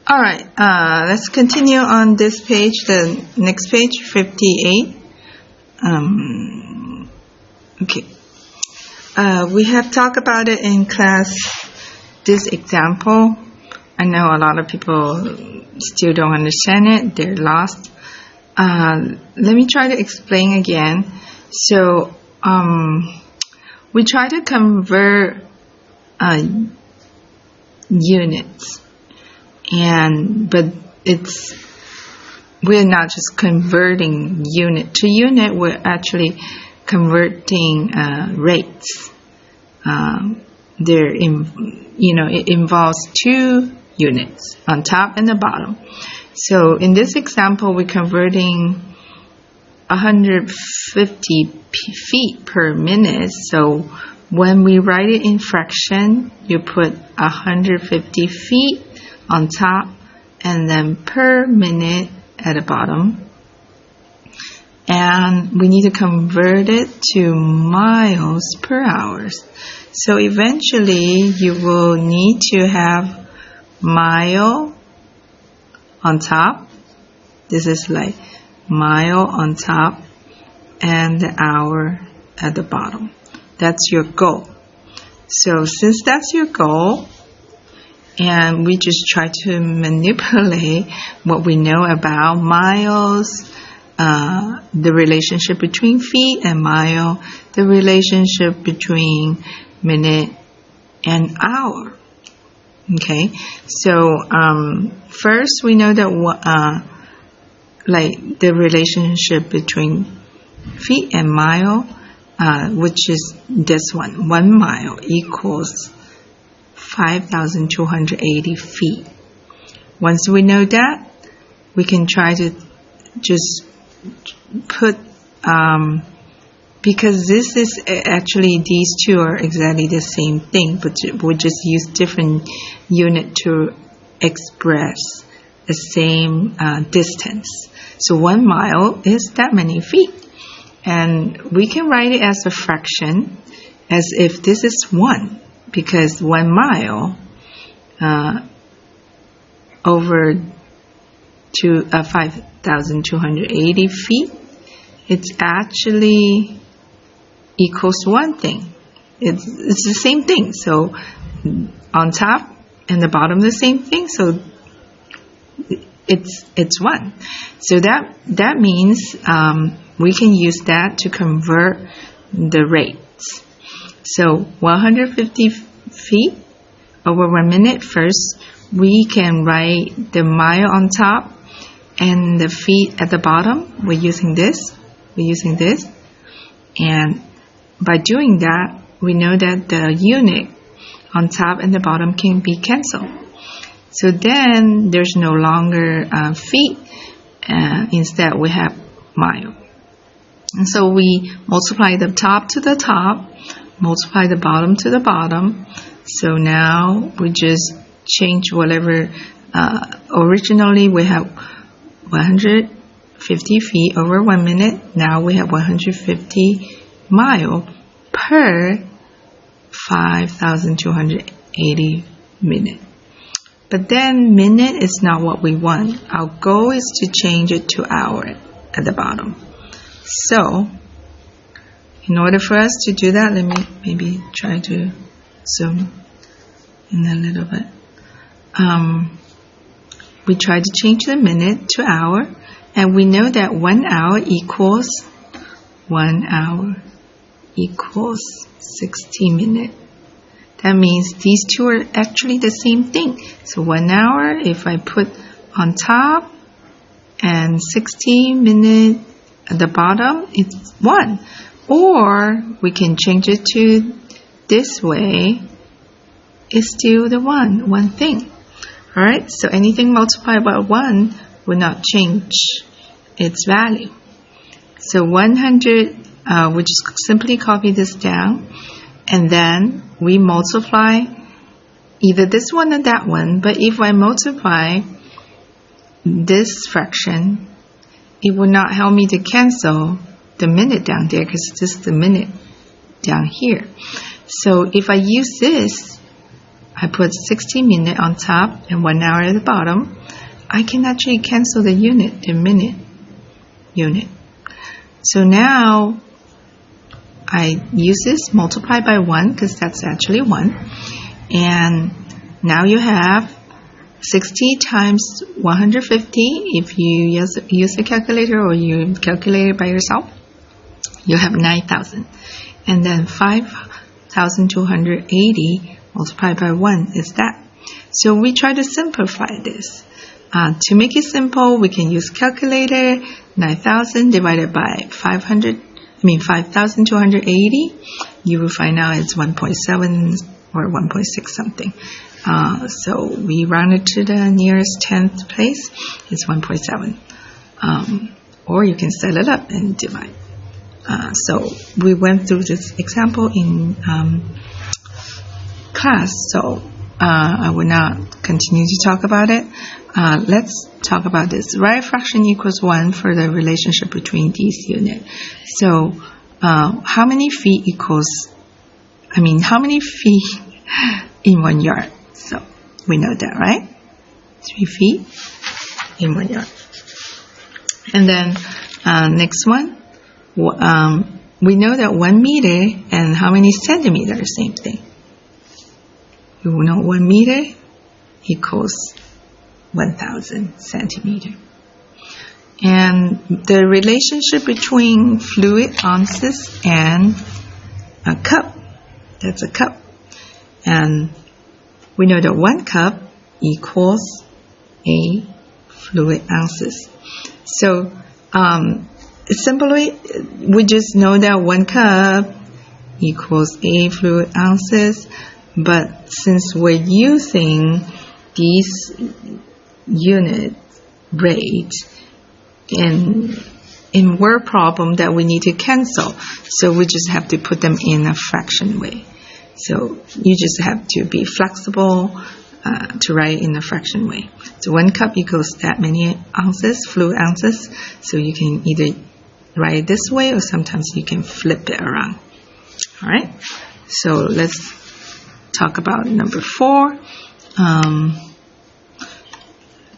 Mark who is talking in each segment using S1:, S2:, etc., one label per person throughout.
S1: All right, let's continue on this page, the next page, 58. Okay. We have talked about it in class, this example. I know a lot of people still don't understand it. They're lost. Let me try to explain again. So, we try to convert units. But we're not just converting unit to unit, we're actually converting rates. It involves two units on top and the bottom. So in this example, we're converting 150 feet per minute. So when we write it in fraction, you put 150 feet on top and then per minute at the bottom. And we need to convert it to miles per hour. So eventually you will need to have mile on top. This is like mile on top and the hour at the bottom. That's your goal. So since that's your goal, and we just try to manipulate what we know about miles, the relationship between feet and mile, the relationship between minute and hour. Okay, so first we know that the relationship between feet and mile, which is this one. 1 mile equals 5,280 feet. Once we know that, we can try to just put, because this is actually, these two are exactly the same thing, but we just use different unit to express the same distance. So 1 mile is that many feet. And we can write it as a fraction, as if this is 1. Because 1 mile over 5,280 feet, it's actually equals 1 thing. It's the same thing. So on top and the bottom the same thing. So it's 1. So that means we can use that to convert the rates. So 150 feet over 1 minute. First, we can write the mile on top and the feet at the bottom. We're using this. And by doing that, we know that the unit on top and the bottom can be cancelled. So then there's no longer feet. Instead, we have mile. And so we multiply the top to the top, multiply the bottom to the bottom. So now we just change whatever. Originally we have 150 feet over 1 minute. Now we have 150 mile per 5,280 minute. But then minute is not what we want. Our goal is to change it to hour at the bottom. So in order for us to do that, let me maybe try to zoom in a little bit. We try to change the minute to hour, and we know that 1 hour equals 60 minutes. That means these two are actually the same thing. So 1 hour, if I put on top, and 60 minutes at the bottom, it's 1. Or we can change it to this way. It's still the one thing. Alright, so anything multiplied by 1 will not change its value. So 100, we just simply copy this down, and then we multiply either this one or that one. But if I multiply this fraction, it will not help me to cancel the minute down there, because this is the minute down here. So if I use this, I put 60 minutes on top and 1 hour at the bottom, I can actually cancel the unit, the minute unit. So now I use this, multiply by 1 because that's actually 1. And now you have 60 times 150. If you use a calculator or you calculate it by yourself, you have 9,000. And then 5,280 multiplied by 1 is that. So we try to simplify this. To make it simple, we can use calculator. 9,000 divided by 5,280. You will find out it's 1.7 or 1.6 something. So we round it to the nearest 10th place. It's 1.7. Or you can set it up and divide. So we went through this example in class, so I will not continue to talk about it. Let's talk about this. Write a fraction equals 1 for the relationship between these units. So how many feet how many feet in 1 yard? So we know that, right? 3 feet in 1 yard. And then next one, we know that 1 meter and how many centimeters, same thing. You know 1 meter equals 1,000 centimeters. And the relationship between fluid ounces and a cup, that's a cup. And we know that 1 cup equals a fluid ounces. So simply, we just know that 1 cup equals a fluid ounces. But since we're using these unit rates in word problem that we need to cancel, so we just have to put them in a fraction way. So you just have to be flexible to write in a fraction way. So 1 cup equals that many ounces, fluid ounces. So you can either write it this way or sometimes you can flip it around. All right. So let's talk about number 4.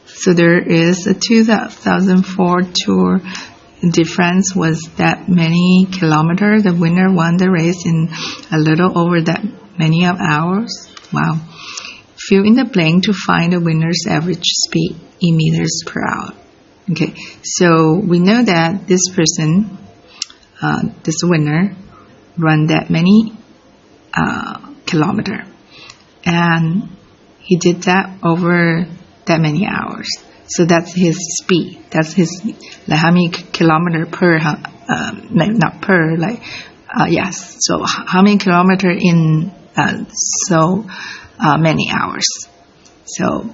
S1: So there is a 2004 Tour de France was that many kilometers. The winner won the race in a little over that many of hours. Wow. Fill in the blank to find the winner's average speed in meters per hour. Okay, so we know that this person, this winner, run that many kilometers. And he did that over that many hours. So that's his speed. That's his, like how many kilometer per, not per, yes. So how many kilometer in so many hours. So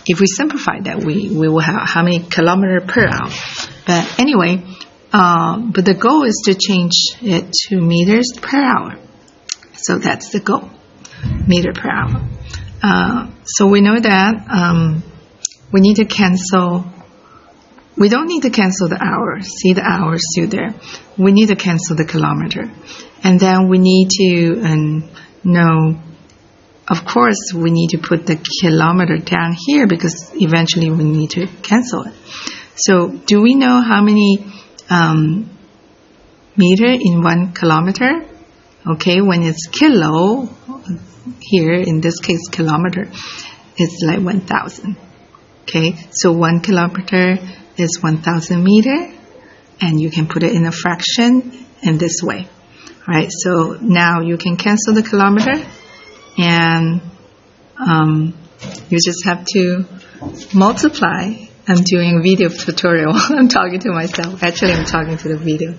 S1: if we simplify that, we will have how many kilometer per hour. But anyway, but the goal is to change it to meters per hour. So that's the goal, meter per hour. So we know that we need to cancel. We don't need to cancel the hour. See the hour still there. We need to cancel the kilometer. And then we need to know, of course, we need to put the kilometer down here because eventually we need to cancel it. So do we know how many meter in 1 kilometer? Okay, when it's kilo, here in this case kilometer, it's like 1,000. Okay, so 1 kilometer is 1,000 meter, and you can put it in a fraction in this way. All right, so now you can cancel the kilometer, and you just have to multiply. I'm doing a video tutorial. I'm talking to myself. Actually, I'm talking to the video.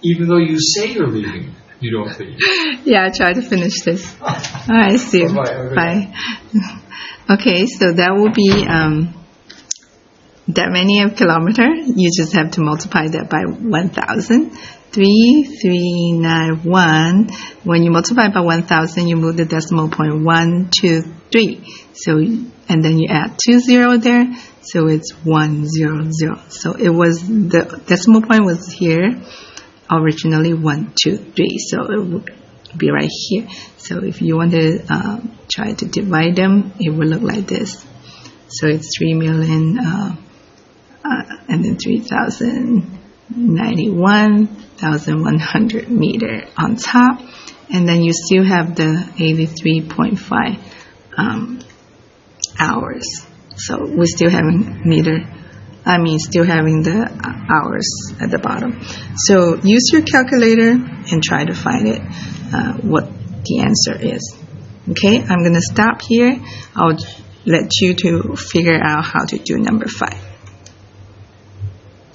S2: Even though you say you're leaving, you don't leave.
S1: Yeah, I try to finish this. All right, see you. Bye. Okay, so that will be that many of kilometer. You just have to multiply that by 1,000. 3,391. When you multiply by 1,000, you move the decimal point 1, 2, 3. So, and then you add 2 zeros there. So it's 100. So it was, the decimal point was here originally 1, 2, 3. So be right here. So if you want to try to divide them, it will look like this. So it's 3 million and then 3,091,100 meter on top, and then you still have the 83.5 hours. So we're still having still having the hours at the bottom. So use your calculator and try to find it, what the answer is. Okay, I'm going to stop here. I'll let you to figure out how to do number 5.